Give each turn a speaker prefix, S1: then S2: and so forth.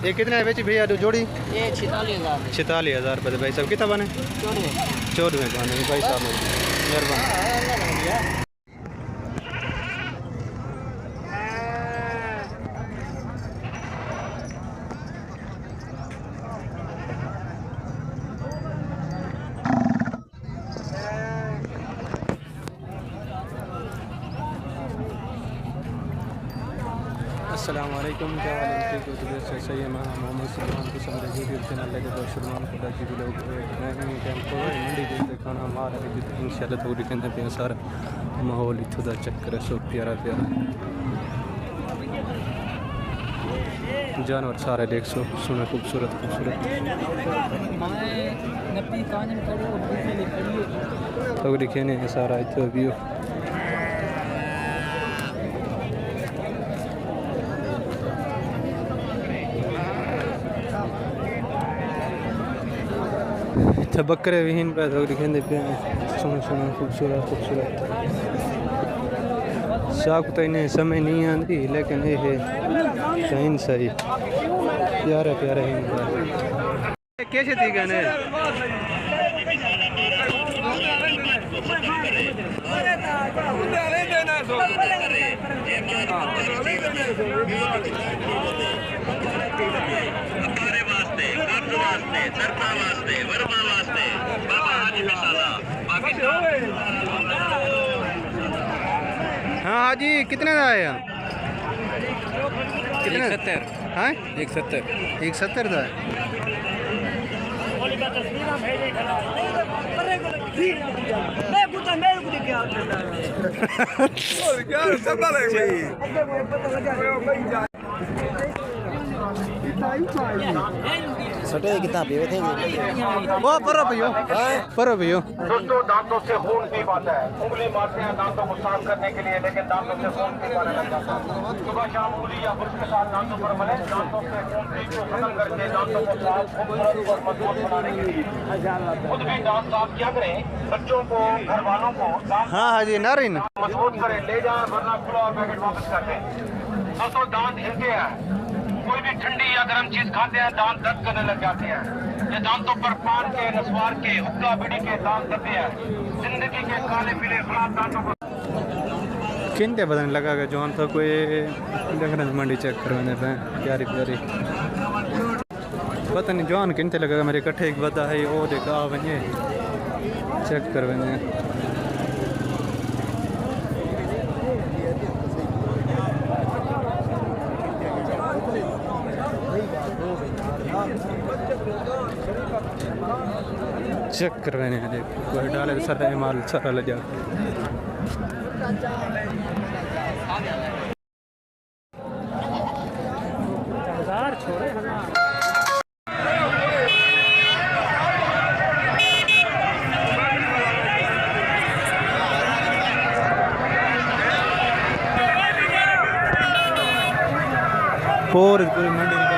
S1: ये कितने है बेची भैया जोड़ी?
S2: ये 46,000।
S1: 46,000 रुपये भाई साहब। कितना बने? 14 बने भाई साहब, मेहरबानी। अस्सलाम वालेकुम, क्या हाल है? ठीक हो तो सही है। मैं मोहम्मद सलमान को समझे यूट्यूब चैनल लेके तो सलमान खुदा जी भी लोग नहीं कैंप मंडी देते खाना मार इंशाल्लाह थोड़ी कहते पे सारा माहौल इत्थों का चक्कर है। सो प्यारा प्यारा जानवर सारे देख सो सुने खूबसूरत खूबसूरत तो लिखे ने सारा इतना व्यू। इतना बकरे विहीन पे तो लिखे पे सुनो सुनो खूबसूरत खूबसूरत शाख तो इन्हें समय नहीं आती लेकिन ये है सही सही प्यारे प्यारे ही कैसे थी गाने हाँ हाजी कितने का आया? कितने? 70। हाँ 170 170 का
S2: सटे कितना पिए थे
S1: वो परो पियो परो पियो।
S3: दोस्तों दांतों से खून पी पाता है, उंगली मारते हैं दांतों को साफ करने के लिए, लेकिन दांतों से खून पी पाने लग जाता है। सुबह शाम उंगली या ब्रश के साथ दांतों पर मले, दांतों से खून पी को खत्म करके दांतों को साफ खूबसूरत और मजबूत बनाने के लिए खुद भी दांत साफ किया करें। बच्चों को, घर वालों को
S1: हाँ हाजी नारिन
S3: मजबूत करें, ले जाए वरना खुला और पैकेट वापस कर दें। दोस्तों दांत हिलते हैं, कोई भी ठंडी या गर्म चीज खाते हैं दांत दर्द करने लग जाते हैं। ये दांतों पर पान के, नस्वार के, हुक्का बीड़ी के दांत दबे हैं। जिंदगी के काले पीले खिलाफ दांतों को
S1: किनते बदन लगा जो हम तो कोई जंगल मंडी चेक करवाने पे प्यारी प्यारी पता नहीं जवान किनते लगा मेरे कट्ठे एक बता है वो देखा वने चेक करवाने। चेक करवाने कोई डाले सारा माल सारा ले जा। पूरी मंडी